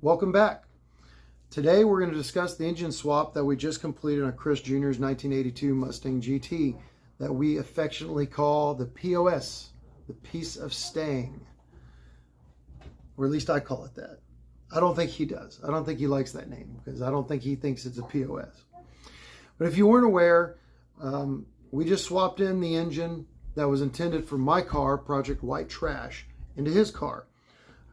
Welcome back. Today we're going to discuss the engine swap that we just completed on Chris Jr.'s 1982 Mustang GT that we affectionately call the POS, the piece of Stang. Or at least I call it that. I don't think he does. I don't think he likes that name because I don't think he thinks it's a POS. But if you weren't aware, we just swapped in the engine that was intended for my car, Project White Trash, into his car.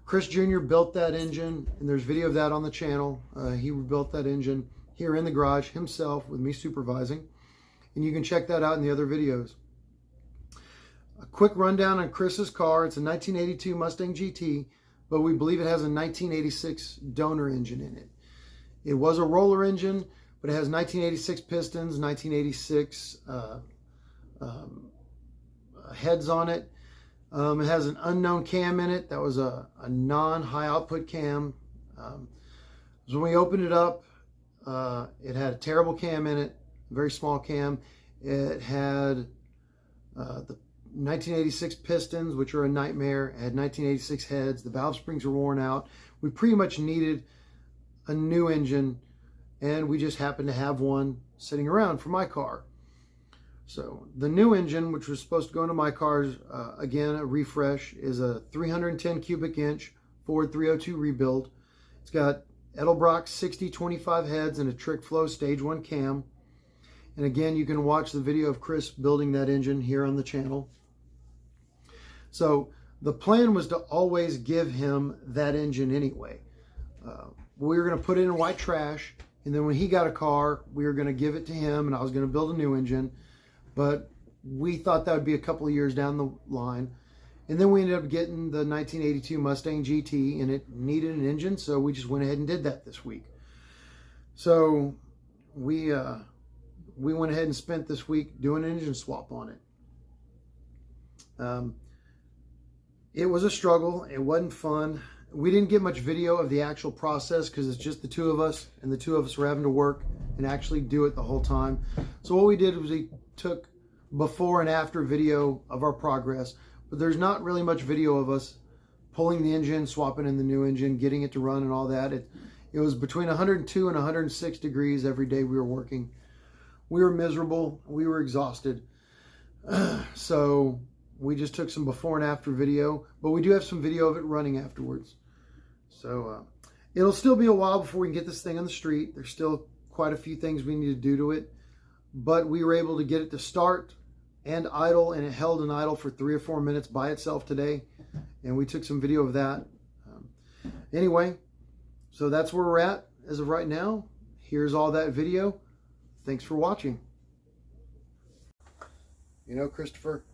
Chris Jr. built that engine, and there's video of that on the channel. He built that engine here in the garage himself with me supervising, and you can check that out in the other videos. A quick rundown on Chris's car. It's a 1982 Mustang GT, but we believe it has a 1986 donor engine in it. It was a roller engine, but it has 1986 pistons, 1986 heads on it. It has an unknown cam in it. That was a non-high output cam. So when we opened it up, it had a terrible cam in it, a very small cam. It had the 1986 pistons, which are a nightmare. It had 1986 heads. The valve springs were worn out. We pretty much needed a new engine, and we just happened to have one sitting around for my car. So the new engine, which was supposed to go into my car's, again, a refresh, is a 310 cubic inch Ford 302 rebuild. It's got Edelbrock 60-25 heads and a Trick Flow Stage 1 cam. And again, you can watch the video of Chris building that engine here on the channel. So the plan was to always give him that engine anyway. We were going to put it in white trash, and then when he got a car, we were going to give it to him, and I was going to build a new engine. But we thought that would be a couple of years down the line. And then we ended up getting the 1982 Mustang GT, and it needed an engine, so we just went ahead and did that this week. So we went ahead and spent this week doing an engine swap on it. It was a struggle. It wasn't fun. We didn't get much video of the actual process because it's just the two of us, and the two of us were having to work and actually do it the whole time. So what we did was we took before and after video of our progress, but there's not really much video of us pulling the engine, swapping in the new engine, getting it to run and all that. It was between 102 and 106 degrees every day we were working. We were miserable. We were exhausted. So we just took some before and after video, but we do have some video of it running afterwards. So it'll still be a while before we can get this thing on the street. There's still quite a few things we need to do to it, but we were able to get it to start and idle, and it held an idle for 3 or 4 minutes by itself today, and we took some video of that. Anyway, so that's where we're at as of right now. Here's all that video. Thanks for watching. You know, Christopher,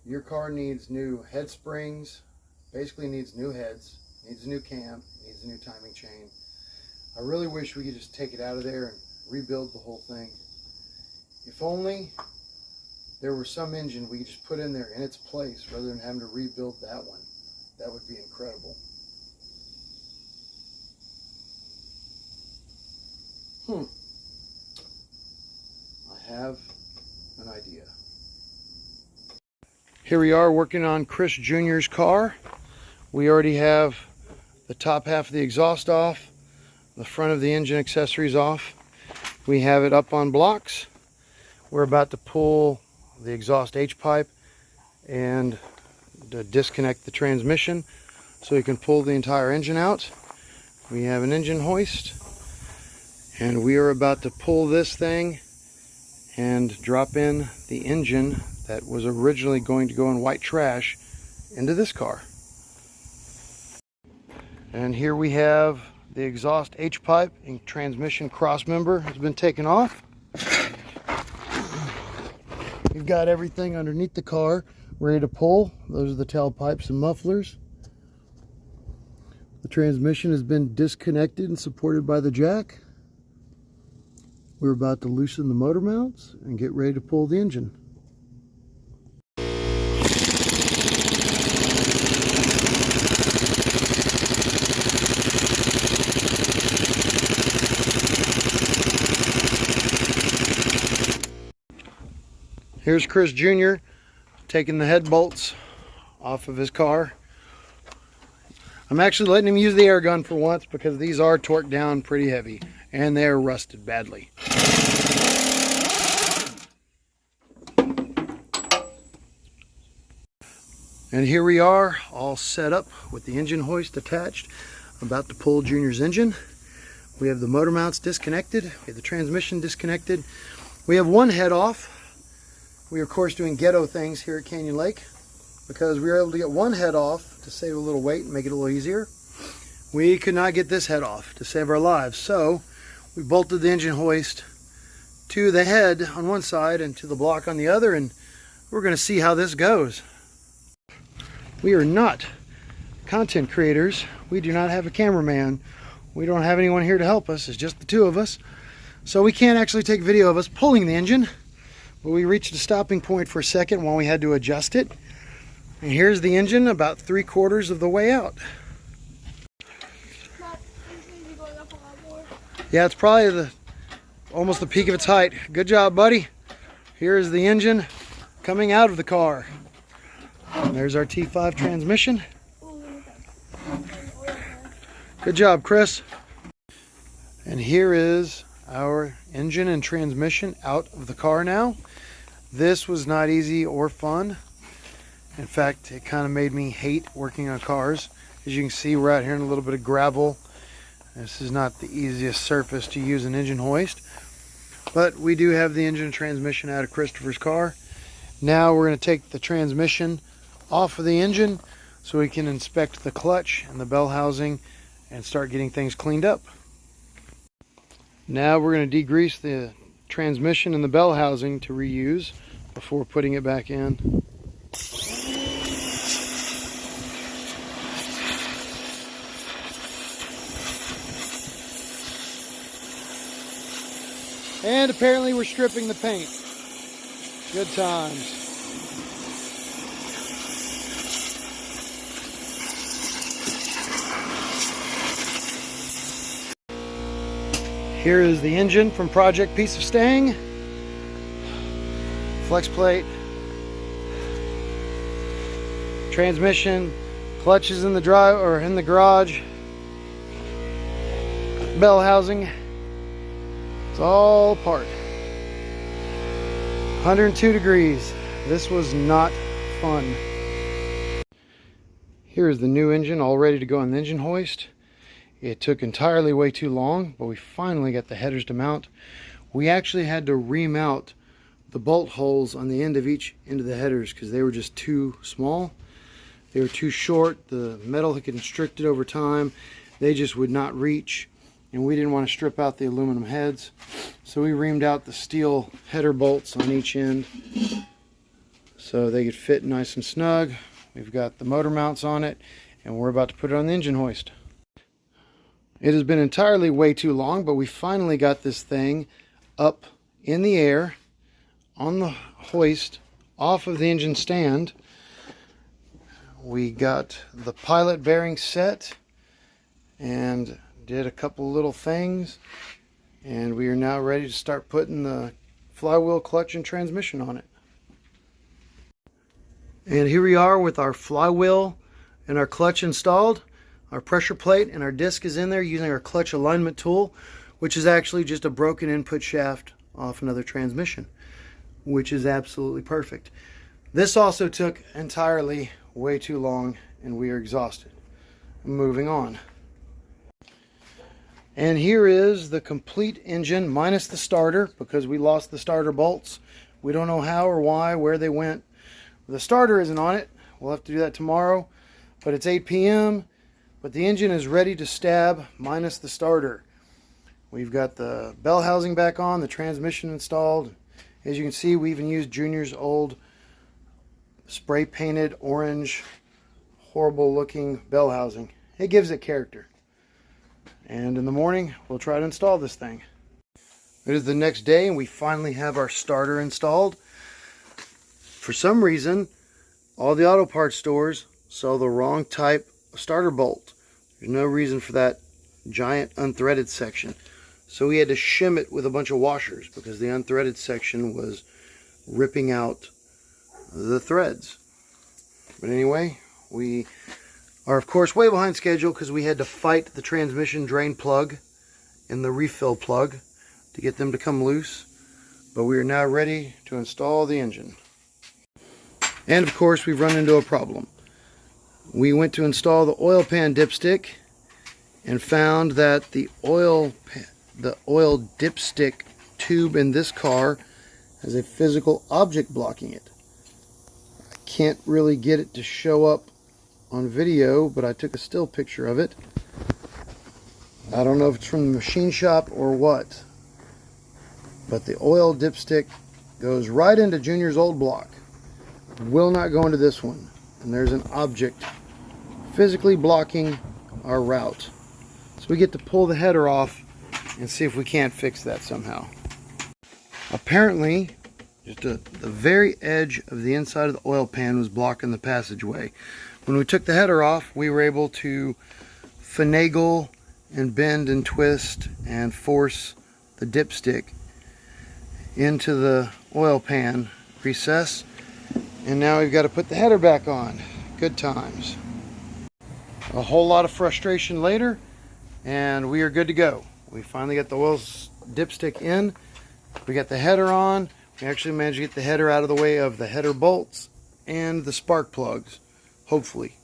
your car needs new head springs, basically needs new heads, needs a new cam, needs a new timing chain. I really wish we could just take it out of there and rebuild the whole thing. If only there were some engine we could just put in there in its place rather than having to rebuild that one. That would be incredible. I have an idea. Here we are working on Chris Jr.'s car. We already have the top half of the exhaust off, the front of the engine accessories off. We have it up on blocks. We're about to pull the exhaust H-pipe and to disconnect the transmission so we can pull the entire engine out. We have an engine hoist, and we are about to pull this thing and drop in the engine that was originally going to go in white trash into this car. And here we have the exhaust H-pipe and transmission cross member has been taken off. We've got everything underneath the car ready to pull. Those are the tailpipes and mufflers. The transmission has been disconnected and supported by the jack. We're about to loosen the motor mounts and get ready to pull the engine. Here's Chris Jr. taking the head bolts off of his car. I'm actually letting him use the air gun for once because these are torqued down pretty heavy and they're rusted badly. And here we are, all set up with the engine hoist attached, about to pull Junior's engine. We have the motor mounts disconnected, we have the transmission disconnected. We have one head off. We are of course doing ghetto things here at Canyon Lake because we were able to get one head off to save a little weight and make it a little easier. We could not get this head off to save our lives, so we bolted the engine hoist to the head on one side and to the block on the other, and we're going to see how this goes. We are not content creators. We do not have a cameraman. We don't have anyone here to help us. It's just the two of us. So we can't actually take video of us pulling the engine. But we reached a stopping point for a second while we had to adjust it. And here's the engine about 3/4 of the way out. Yeah, it's probably almost the peak of its height. Good job, buddy. Here is the engine coming out of the car. And there's our T5 transmission. Good job, Chris. And here is our engine and transmission out of the car now. This was not easy or fun. In fact, it kind of made me hate working on cars. As you can see, we're out here in a little bit of gravel. This is not the easiest surface to use an engine hoist. But we do have the engine and transmission out of Christopher's car. Now we're going to take the transmission off of the engine so we can inspect the clutch and the bell housing and start getting things cleaned up. Now we're going to degrease the transmission and the bell housing to reuse before putting it back in. And apparently we're stripping the paint. Good times. Here is the engine from Project Piece of Stang. Flex plate. Transmission. Clutches in the drive or in the garage. Bell housing. It's all apart. 102 degrees. This was not fun. Here is the new engine all ready to go on the engine hoist. It took entirely way too long, but we finally got the headers to mount. We actually had to remount the bolt holes on the end of each end of the headers because they were just too small. They were too short. The metal had constricted over time. They just would not reach, and we didn't want to strip out the aluminum heads. So we reamed out the steel header bolts on each end so they could fit nice and snug. We've got the motor mounts on it, and we're about to put it on the engine hoist. It has been entirely way too long, but we finally got this thing up in the air on the hoist off of the engine stand. We got the pilot bearing set and did a couple little things, and we are now ready to start putting the flywheel, clutch, and transmission on it. And here we are with our flywheel and our clutch installed. Our pressure plate and our disc is in there using our clutch alignment tool, which is actually just a broken input shaft off another transmission, which is absolutely perfect. This also took entirely way too long, and we are exhausted. Moving on. And here is the complete engine minus the starter, because we lost the starter bolts. We don't know how or why, where they went. The starter isn't on it. We'll have to do that tomorrow, but it's 8 p.m. But the engine is ready to stab minus the starter. We've got the bell housing back on, the transmission installed. As you can see, we even used Junior's old spray painted orange, horrible looking bell housing. It gives it character. And in the morning, we'll try to install this thing. It is the next day and we finally have our starter installed. For some reason, all the auto parts stores sell the wrong type of starter bolt. There's no reason for that giant unthreaded section. So we had to shim it with a bunch of washers because the unthreaded section was ripping out the threads. But anyway, we are of course way behind schedule because we had to fight the transmission drain plug and the refill plug to get them to come loose. But we are now ready to install the engine. And of course we've run into a problem. We went to install the oil pan dipstick and found that the oil dipstick tube in this car has a physical object blocking it. I can't really get it to show up on video, but I took a still picture of it. I don't know if it's from the machine shop or what, but the oil dipstick goes right into Junior's old block. Will not go into this one, and there's an object physically blocking our route. So we get to pull the header off and see if we can't fix that somehow. Apparently, just the very edge of the inside of the oil pan was blocking the passageway. When we took the header off, we were able to finagle and bend and twist and force the dipstick into the oil pan recess. And now we've got to put the header back on. Good times. A whole lot of frustration later, and we are good to go. We finally got the oil dipstick in. We got the header on. We actually managed to get the header out of the way of the header bolts and the spark plugs, hopefully.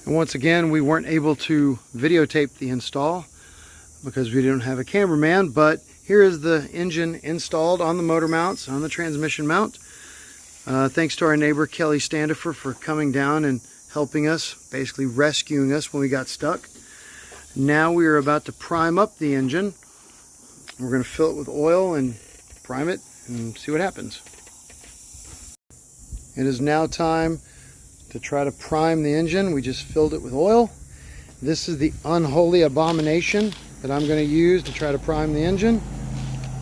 And once again, we weren't able to videotape the install because we didn't have a cameraman, but here is the engine installed on the motor mounts, on the transmission mount. Thanks to our neighbor Kelly Standifer for coming down and helping us, basically rescuing us when we got stuck. Now we are about to prime up the engine. We're going to fill it with oil and prime it and see what happens. It is now time to try to prime the engine. We just filled it with oil. This is the unholy abomination that I'm going to use to try to prime the engine.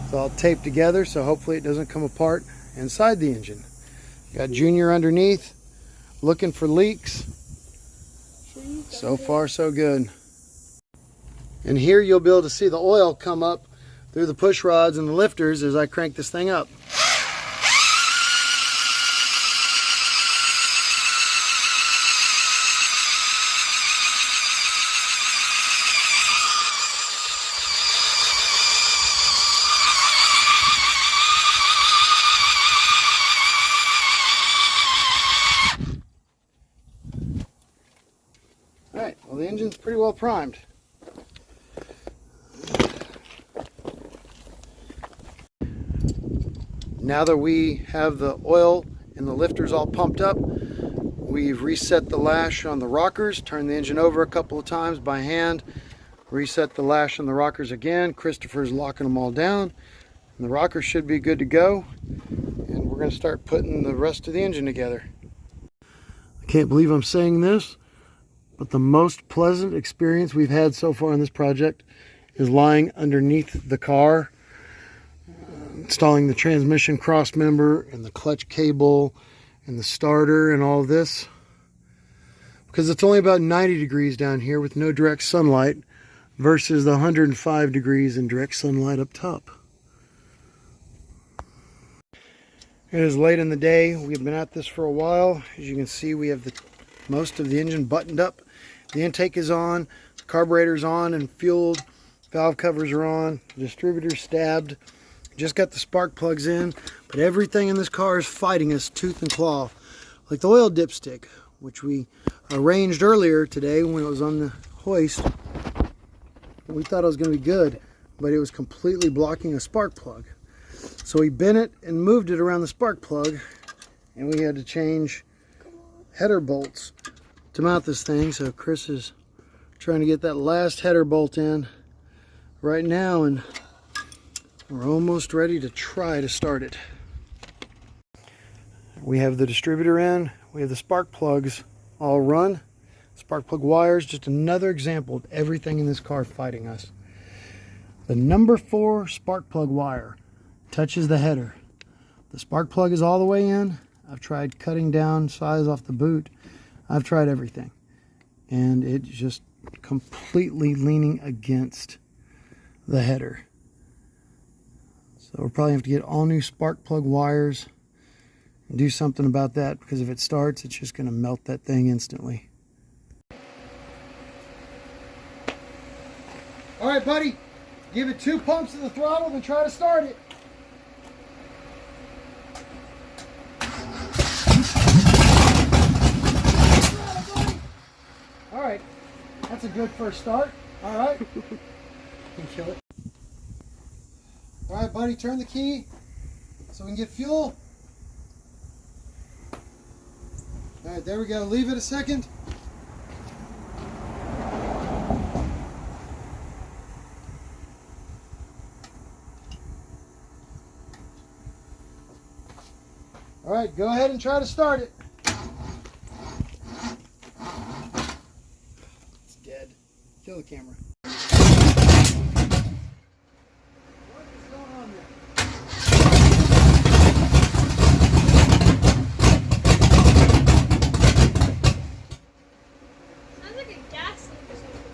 It's all taped together, so hopefully it doesn't come apart inside the engine. Got Junior underneath looking for leaks. So far so good. And here you'll be able to see the oil come up through the push rods and the lifters as I crank this thing up. Alright, well the engine's pretty well primed. Now that we have the oil and the lifters all pumped up, we've reset the lash on the rockers, turned the engine over a couple of times by hand, reset the lash on the rockers again. Christopher's locking them all down, and the rockers should be good to go. And we're going to start putting the rest of the engine together. I can't believe I'm saying this, but the most pleasant experience we've had so far in this project is lying underneath the car, installing the transmission cross member and the clutch cable and the starter and all of this, because it's only about 90 degrees down here with no direct sunlight versus the 105 degrees in direct sunlight up top. It is late in the day. We've been at this for a while. As you can see, we have most of the engine buttoned up. The intake is on, the carburetor's on and fueled, valve covers are on, the distributor's stabbed. Just got the spark plugs in, but everything in this car is fighting us tooth and claw. Like the oil dipstick, which we arranged earlier today when it was on the hoist. We thought it was going to be good, but it was completely blocking a spark plug. So we bent it and moved it around the spark plug, and we had to change header bolts to mount this thing. So Chris is trying to get that last header bolt in right now, and we're almost ready to try to start it. We have the distributor in, we have the spark plugs all run. Spark plug wires, just another example of everything in this car fighting us. The number 4 spark plug wire touches the header. The spark plug is all the way in. I've tried cutting down size off the boot. I've tried everything. And it's just completely leaning against the header. So we'll probably have to get all new spark plug wires do something about that, because if it starts, it's just going to melt that thing instantly. All right, buddy, give it 2 pumps of the throttle and try to start it. All right, that's a good first start. All right, you can kill it. All right, buddy, turn the key so we can get fuel. All right, there we go. Leave it a second. All right, go ahead and try to start it. It's dead. Kill the camera. What is going on there? Sounds like a gas leak or something.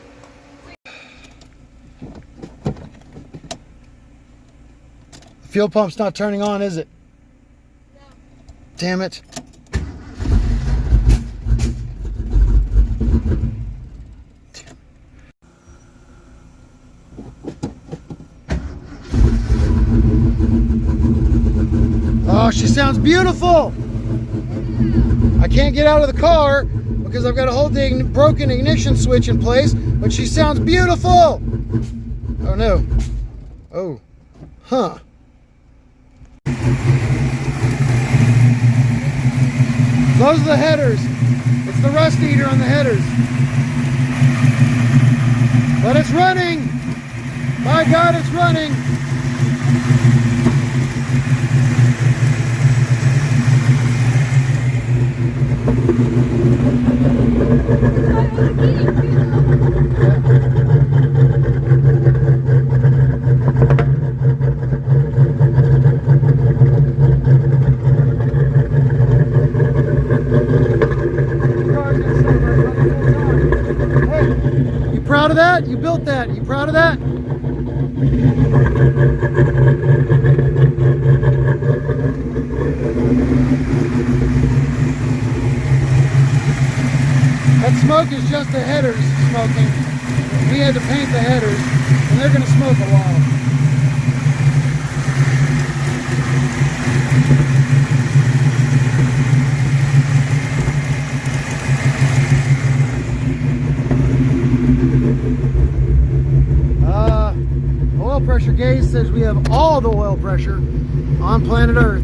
The fuel pump's not turning on, is it? No. Damn it. Oh, she sounds beautiful. I can't get out of the car because I've got to hold the broken ignition switch in place, but she sounds beautiful. Oh no. Oh. Huh. Those are the headers. It's the rust eater on the headers. But it's running. My God, it's running. Hey, you proud of that? You built that. You proud of that? That smoke is just the headers smoking. We had to paint the headers, and they're going to smoke a while. Oil pressure gauge says we have all the oil pressure on planet Earth.